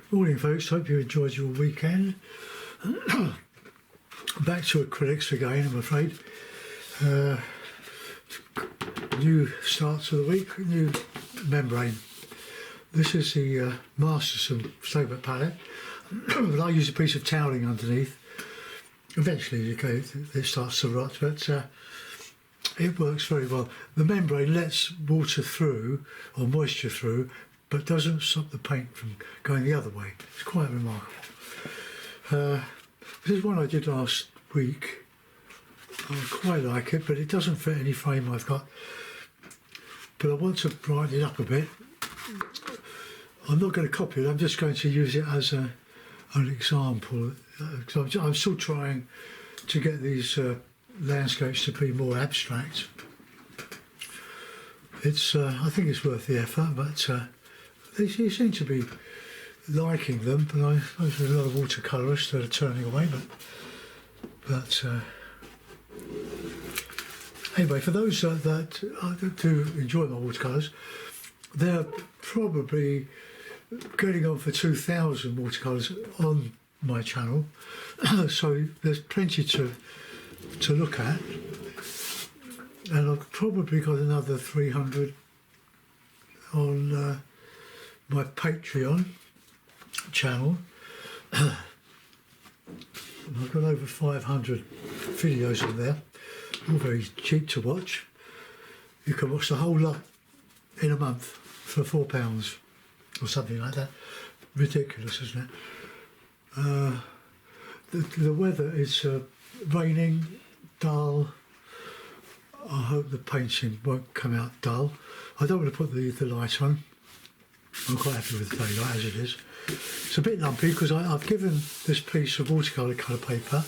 Morning folks, hope you enjoyed your weekend. Back to acrylics again, I'm afraid. New start to the week, new membrane. This is the Masterson statement palette, but I use a piece of toweling underneath. Eventually it starts to rot, but it works very well. The membrane lets water through, or moisture through, but doesn't stop the paint from going the other way. It's quite remarkable. This is one I did last week. I quite like it, but it doesn't fit any frame I've got. But I want to brighten it up a bit. I'm not going to copy it, I'm just going to use it as an example. I'm still trying to get these landscapes to be more abstract. I think it's worth the effort, but they seem to be liking them, but I suppose there's a lot of watercolourists that are turning away. But anyway, for those that do enjoy my watercolours, they're probably getting on for 2,000 watercolours on my channel, so there's plenty to look at, and I've probably got another 300 on my Patreon channel. I've got over 500 videos on there, all very cheap to watch. You can watch the whole lot in a month for £4 or something like that. Ridiculous, isn't it? The weather is raining, dull. I hope the painting won't come out dull. I don't want to put the light on. I'm quite happy with the daylight as it is. It's a bit lumpy because I've given this piece of watercolour colour paper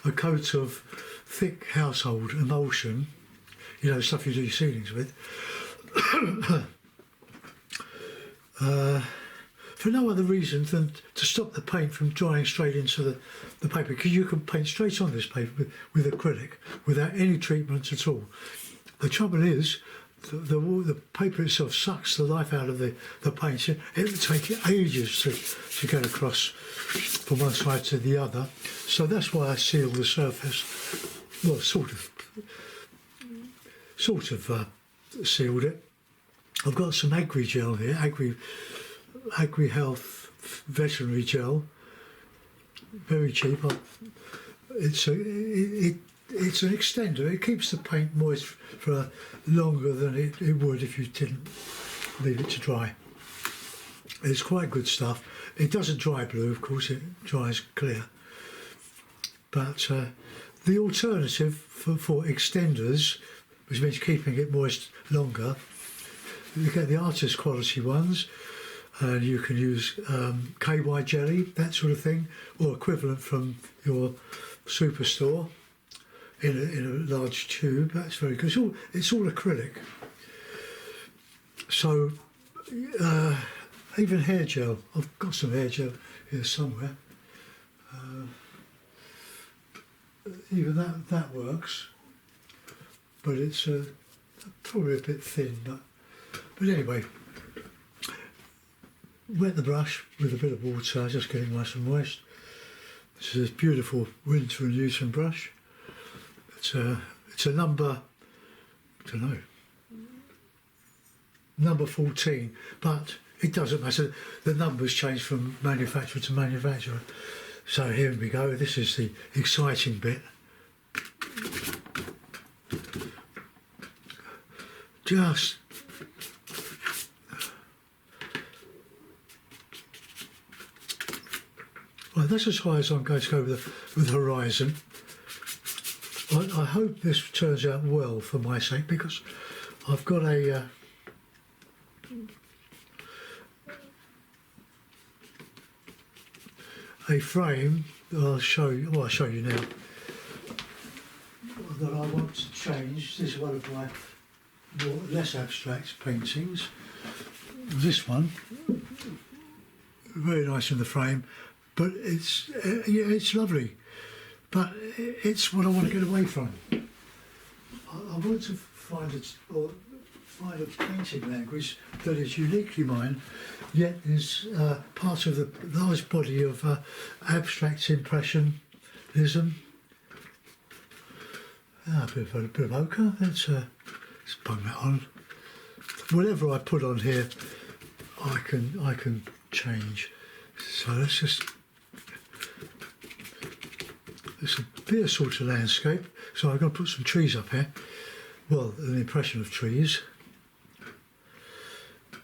a coat of thick household emulsion, you know, the stuff you do your ceilings with, for no other reason than to stop the paint from drying straight into the paper, because you can paint straight on this paper with acrylic without any treatment at all. The trouble is, the paper itself sucks the life out of the paint. It will take ages to get across from one side to the other. So that's why I seal the surface. Well, sort of sealed it. I've got some Agri gel here, Agri Health veterinary gel. Very cheap. It's an extender. It keeps the paint moist for longer than it would if you didn't leave it to dry. It's quite good stuff. It doesn't dry blue, of course, it dries clear. But the alternative for extenders, which means keeping it moist longer, you get the artist quality ones, and you can use KY jelly, that sort of thing, or equivalent from your superstore. In a large tube. That's very good. It's all acrylic. So even hair gel. I've got some hair gel here somewhere. Even that works, but it's probably a bit thin. But anyway, wet the brush with a bit of water, just getting nice and moist. This is a beautiful Winter and Newton brush. It's a number, I don't know, number 14, but it doesn't matter. The numbers change from manufacturer to manufacturer. So here we go. This is the exciting bit. Just well, that's as high as I'm going to go with Horizon. I hope this turns out well for my sake, because I've got a frame that I'll show you. Well, I'll show you now. That I want to change. This is one of my less abstract paintings. This one, very nice in the frame, but it's lovely. But it's what I want to get away from. I want to find a painting language that is uniquely mine, yet is part of the large body of abstract impressionism. A bit of ochre. Let's bung that on. Whatever I put on here, I can change. So let's just. It's a bit of sort of landscape. So I'm going to put some trees up here. Well, an impression of trees.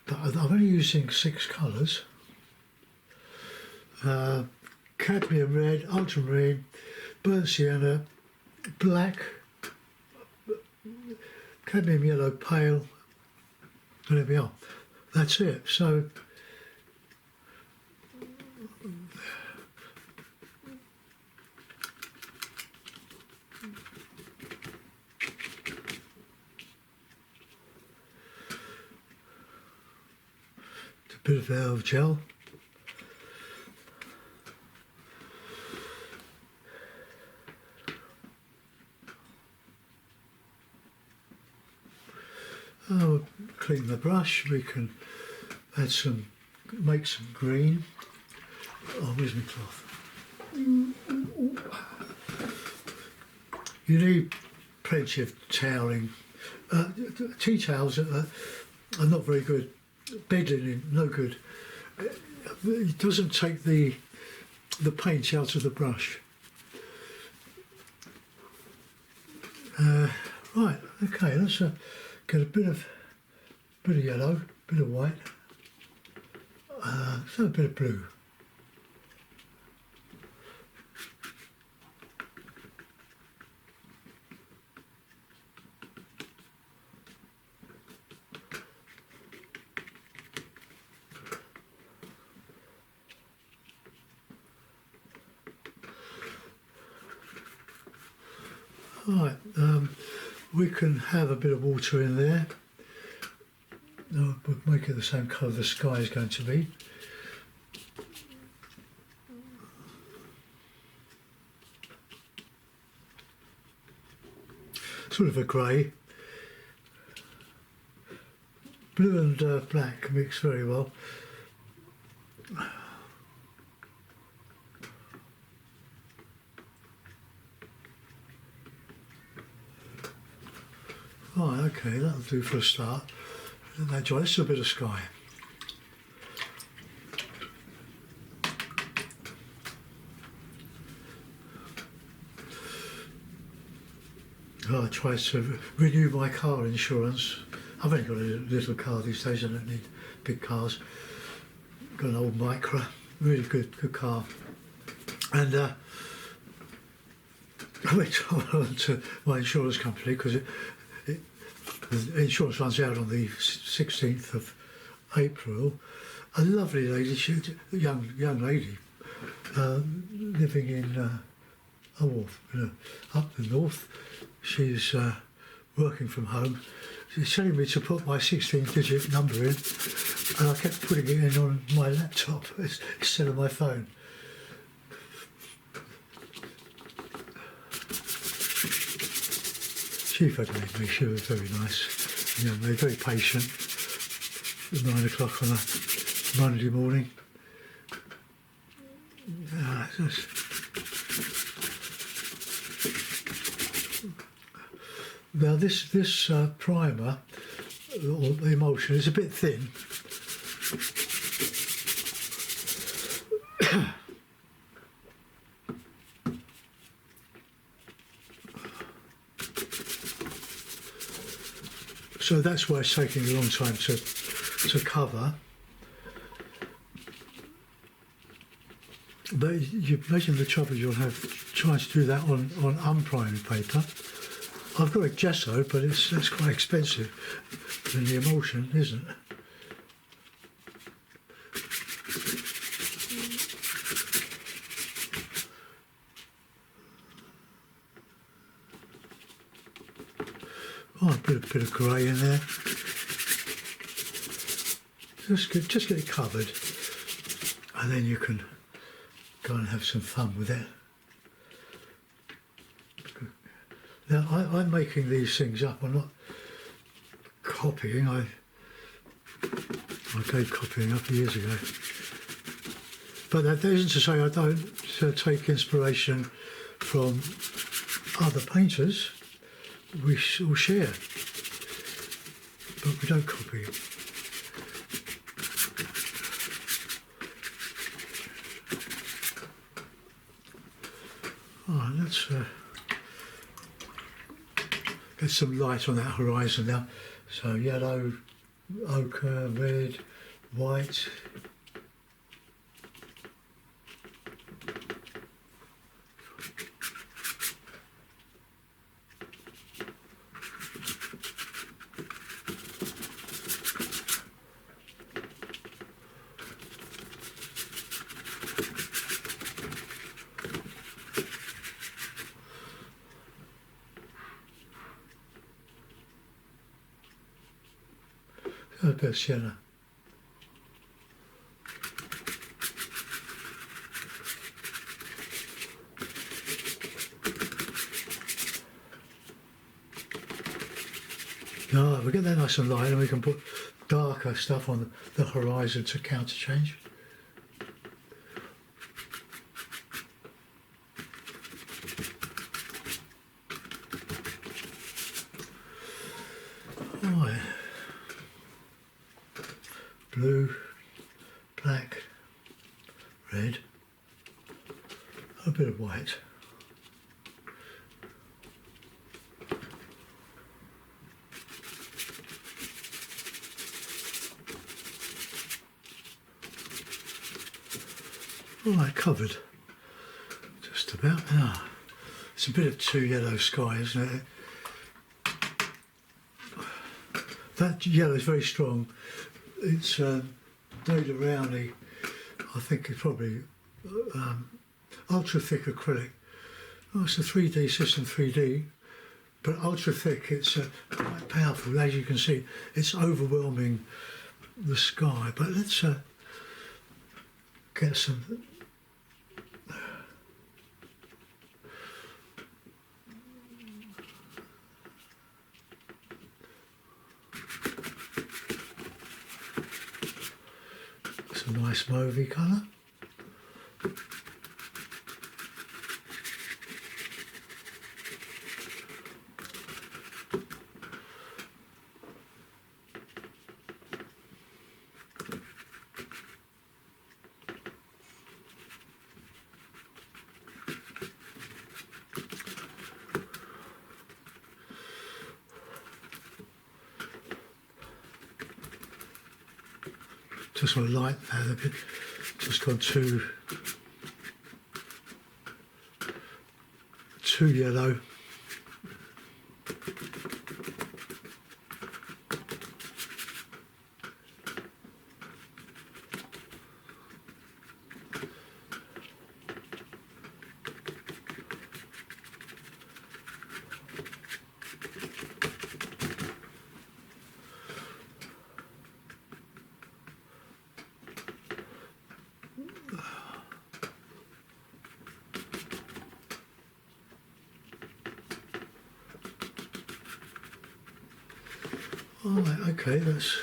But I'm only using 6 colours. Cadmium red, ultramarine, burnt sienna, black, cadmium yellow, pale. And there we are. That's it. So a bit of elf gel. Oh, clean the brush. We can add some, make some green. Oh, where's my cloth? You need plenty of toweling. Tea towels are not very good. Bed linen, no good. It doesn't take the paint out of the brush. Right, okay, let's get a bit of yellow, bit of white, so a bit of blue. Right, we can have a bit of water in there. No, we'll make it the same colour the sky is going to be. Sort of a grey. Blue and black mix very well. Right, okay, that'll do for a start. Let's do a bit of sky. I tried to renew my car insurance. I've only got a little car these days. I don't need big cars. Got an old Micra, really good car. And I went on to my insurance company because the insurance runs out on the 16th of April. A lovely lady, a young lady, living in up the north. She's working from home. She's telling me to put my 16-digit number in, and I kept putting it in on my laptop instead of my phone. She forgave me. She was very nice. You know, very patient. At 9 o'clock on a Monday morning. Now this primer or the emulsion is a bit thin. So that's why it's taking a long time to cover. But you imagine the trouble you'll have trying to do that on unprimed paper. I've got a gesso, but that's quite expensive than the emulsion, isn't it? Oh, a bit of grey in there. Just get it covered, and then you can go and have some fun with it. Now, I'm making these things up. I'm not copying. I gave copying up years ago. But that isn't to say I don't take inspiration from other painters. We all share, but we don't copy. All right, let's get some light on that horizon now. So yellow, ochre, red, white. A bit of sienna. No, we get that nice and light and we can put darker stuff on the horizon to counter change. Right. Blue, black, red, a bit of white. All right, covered. Just about now. It's a bit of too yellow sky, isn't it? That yellow is very strong. It's made around the, I think it's probably ultra thick acrylic. Oh, it's a 3D system, 3D, but ultra thick. It's quite powerful, as you can see. It's overwhelming the sky. But let's get some. Some nice mauvey colour. Just want to light that a bit. Just gone too yellow. All right, okay, that's.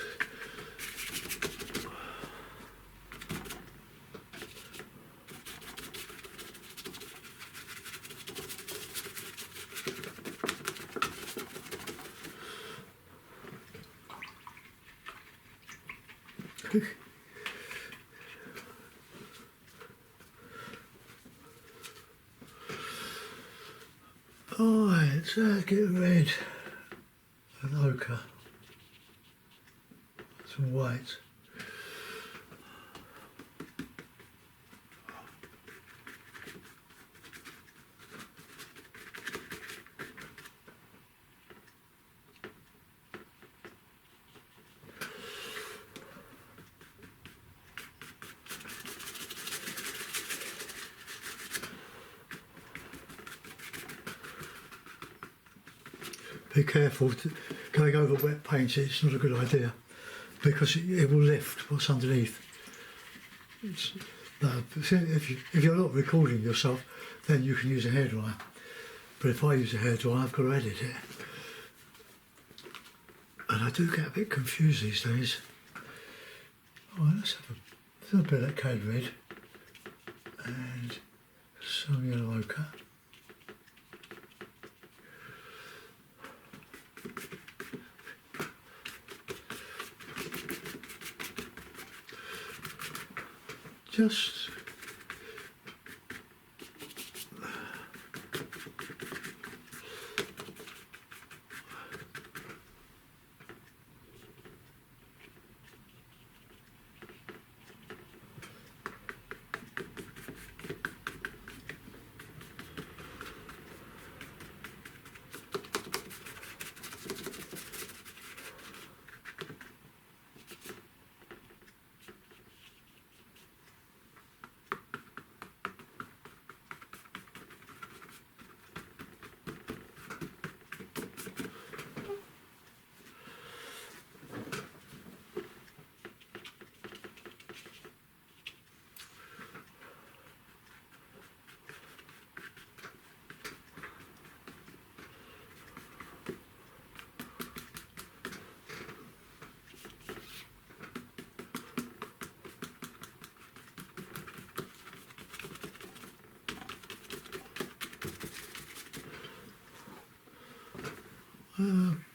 All right, let's get red and ochre. Some white. Be careful going over wet paint, it's not a good idea because it will lift what's underneath. If you're not recording yourself, then you can use a hairdryer. But if I use a hairdryer, I've got to edit it. And I do get a bit confused these days. Alright, let's have a bit of that cade red and some yellow ochre. Just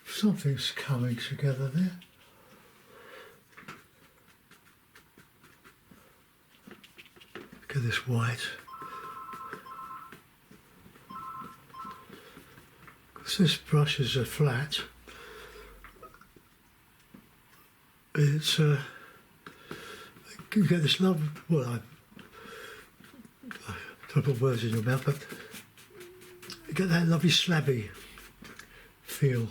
something's coming together there. Look at this white. Because this brush is a flat, it's you get this lovely, well, I don't put words in your mouth, but you get that lovely slabby feel.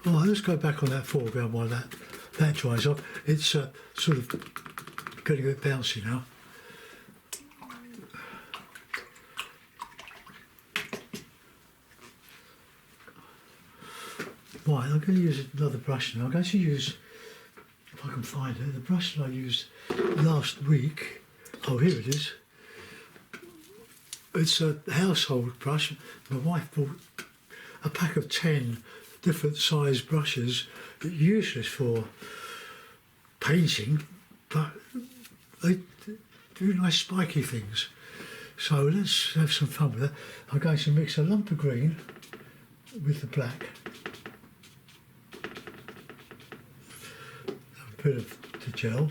Oh, let's go back on that foreground while that dries off. It's sort of getting a bit bouncy now. Right, I'm going to use another brush now. I'm going to use, if I can find it, the brush that I used last week. Oh, here it is. It's a household brush. My wife bought a pack of 10 different size brushes, useless for painting, but they do nice spiky things. So let's have some fun with it. I'm going to mix a lump of green with the black, a bit of the gel,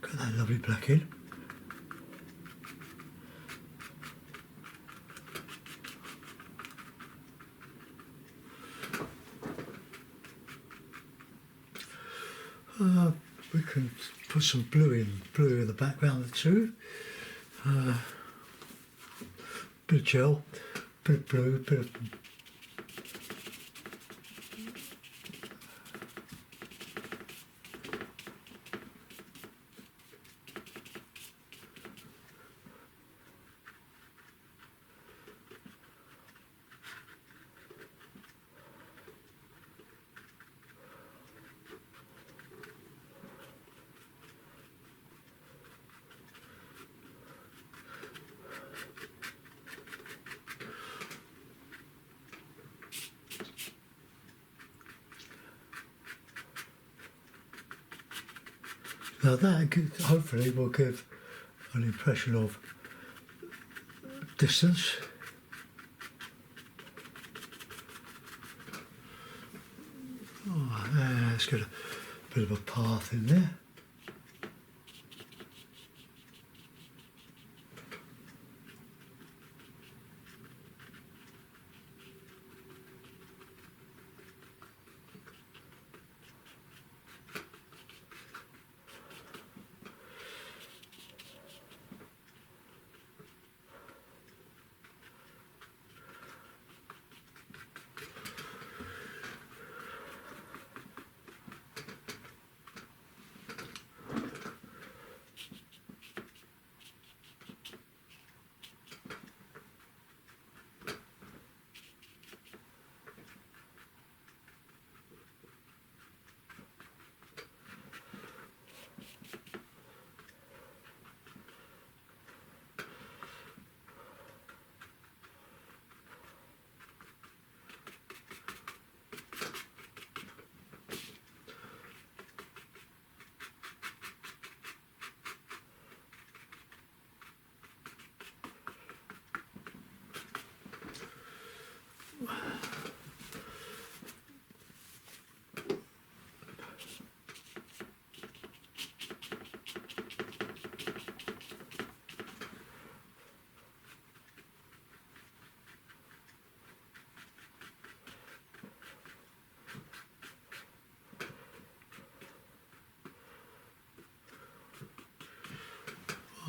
got that lovely black in. We can put some blue in the background too. Bit of gel, bit of blue, bit of now that hopefully will give an impression of distance. Oh, let's get a bit of a path in there.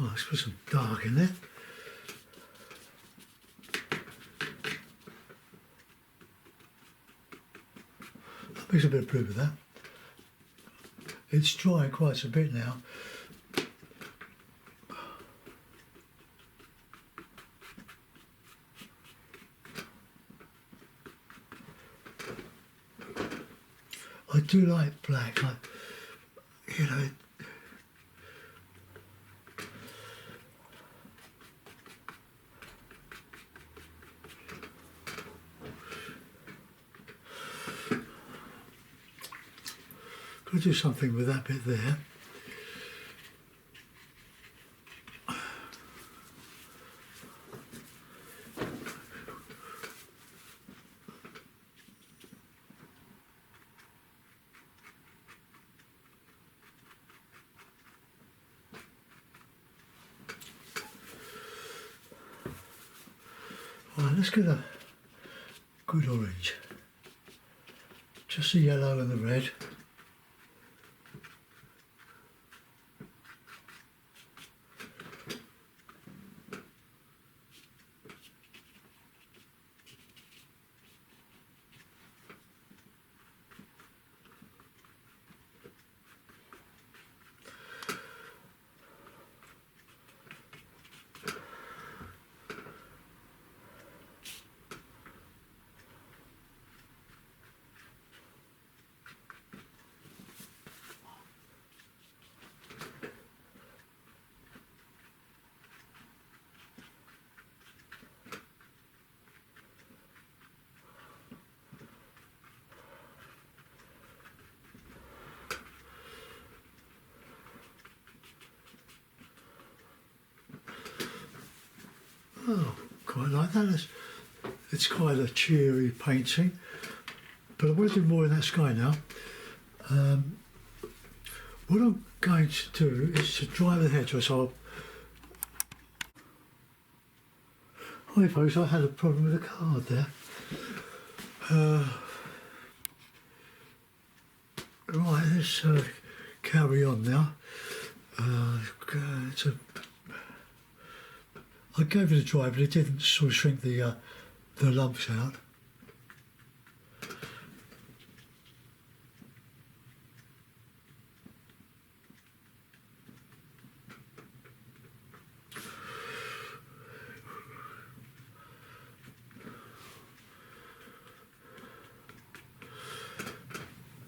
Oh, let's put some dark in there. That makes a bit of blue with that. It's drying quite a bit now. I do like black, you know. Got to do something with that bit there. Right, let's get a good orange. Just the yellow and the red. Oh, quite like that. It's quite a cheery painting, but I want to do more in that sky now. What I'm going to do is to dry the hairdryer. So I suppose I had a problem with the card there. Right, let's carry on now. I gave it a try, but it didn't sort of shrink the lumps out.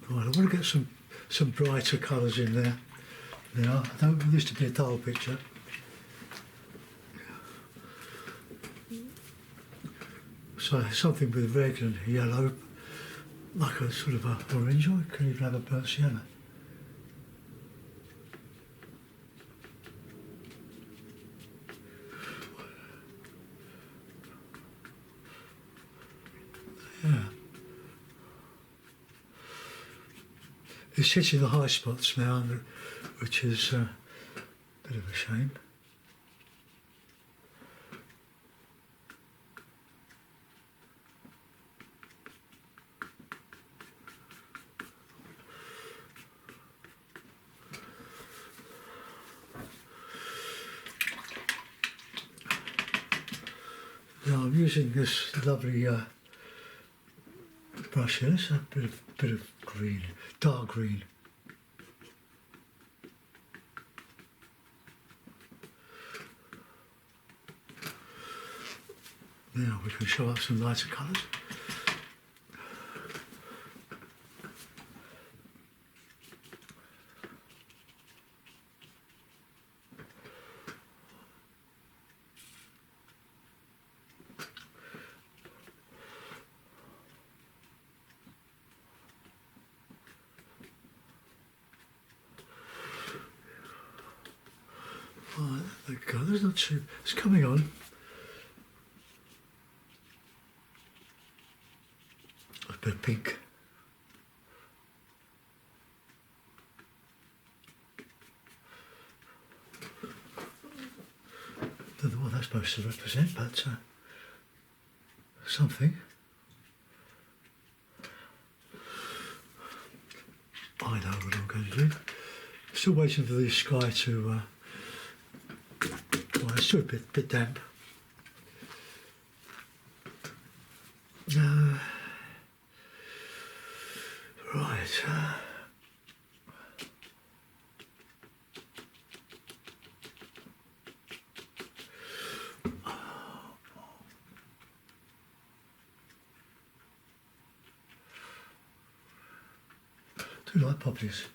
Right, I want to get some brighter colours in there. Now, I don't want this to be a dull picture. So something with red and yellow, like a sort of a orange, or it could even have a burnt yellow. Yeah. It's hitting the high spots now, which is a bit of a shame. Now I'm using this lovely brush here. It's a bit of green, dark green. Now we can show up some lighter colours. Right, there we go. There's not too. It's coming on. A bit of pink. Don't know what that's supposed to represent, but something. I know what I'm going to do. Still waiting for the sky to still a bit damp. Right. Do like poppies.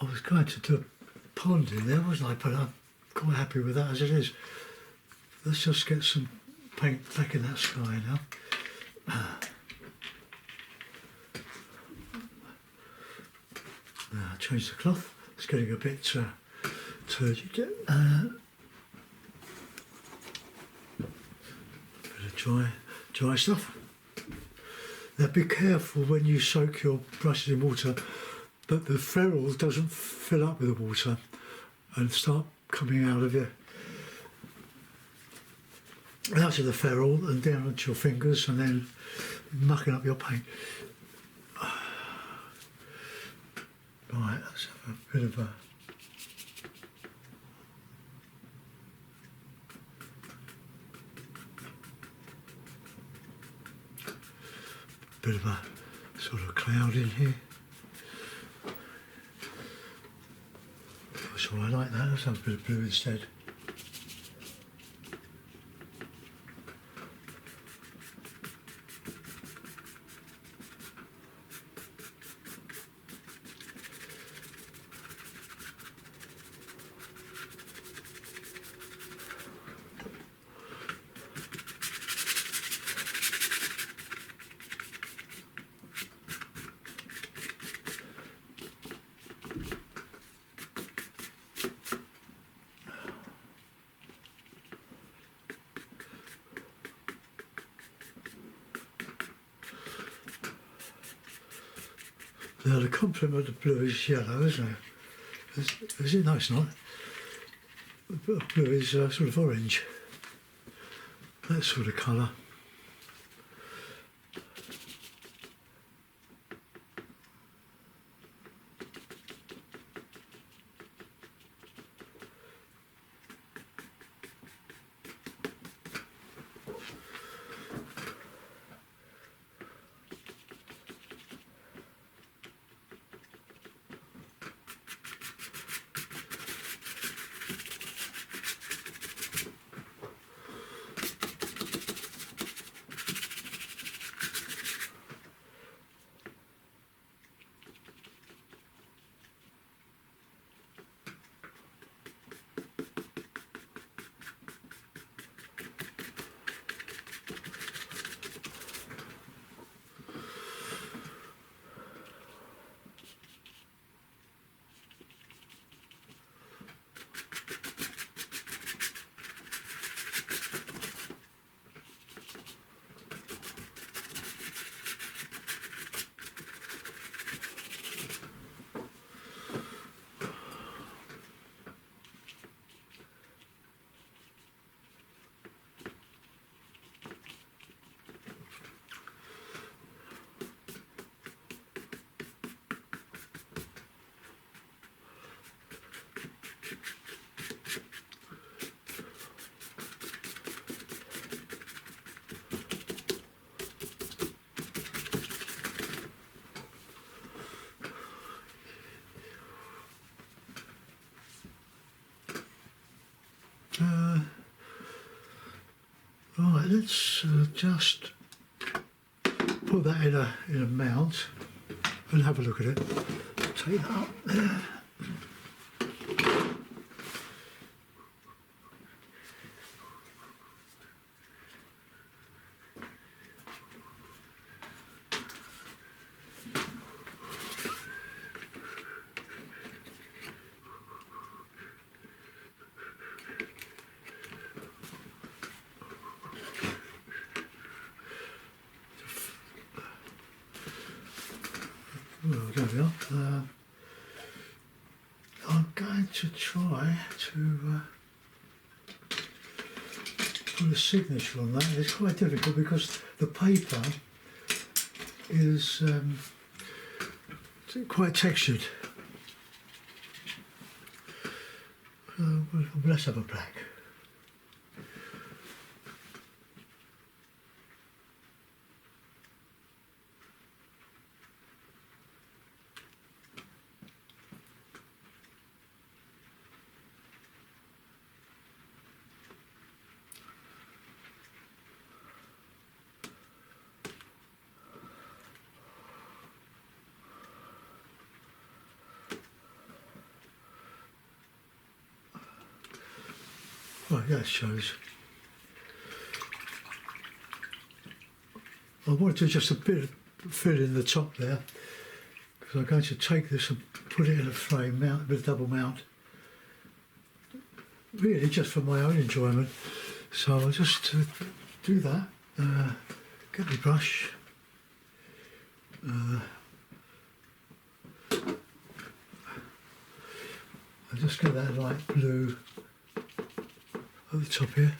I was going to do a pond in there, wasn't I? But I'm quite happy with that as it is. Let's just get some paint back in that sky now. Now change the cloth. It's getting a bit turgid. Bit of dry stuff. Now be careful when you soak your brushes in water that the ferrule doesn't fill up with the water and start coming out of out of the ferrule and down onto your fingers and then mucking up your paint. Right, let's have a bit of a sort of cloud in here. So I like that. Let's have a bit of blue instead. Now the complement of the blue is yellow, isn't it? Is it? No, it's not. The blue is sort of orange. That sort of colour. Right, let's just put that in a mount and have a look at it. Take that up there. there we are. I'm going to try to put a signature on that. It's quite difficult because the paper is quite textured. Let's have a black. Right, that shows. I want to do just a bit of fill in the top there because I'm going to take this and put it in a frame mount with a double mount. Really just for my own enjoyment. So I'll just do that. Get my brush. I'll just get that light blue at the top here.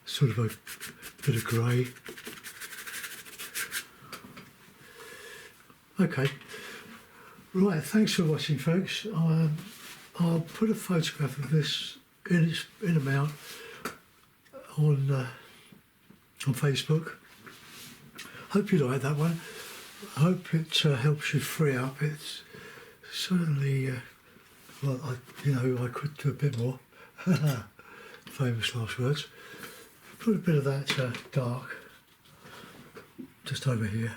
Sort of a bit of grey. Okay. Right, thanks for watching, folks. I'll put a photograph of this in a mount on Facebook. Hope you like that one. I hope it helps you free up. It's certainly, well, I could do a bit more. Famous last words. Put a bit of that dark just over here.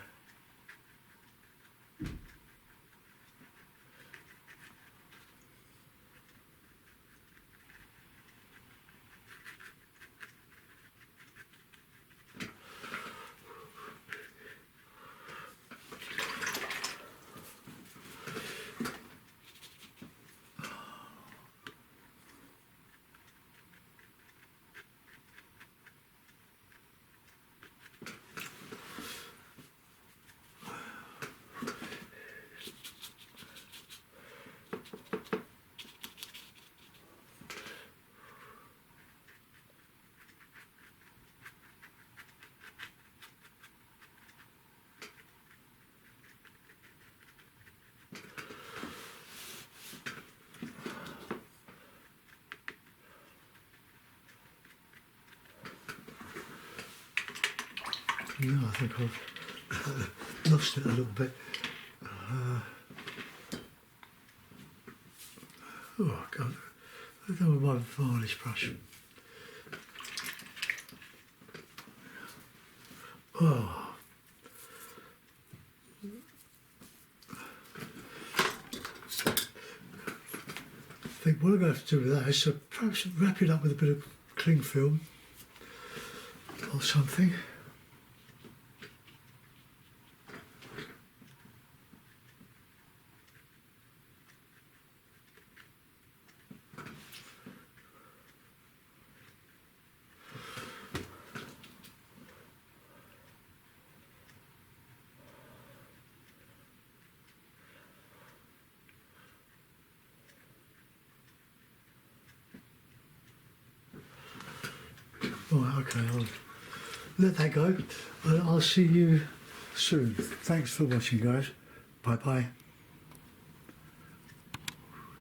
Yeah, I think I've lost it a little bit. Oh God, I've done with my varnish brush. Oh. I think what I'm going to have to do with that is to perhaps wrap it up with a bit of cling film or something. Right, okay, I'll let that go. I'll see you soon. Thanks for watching, guys. Bye-bye.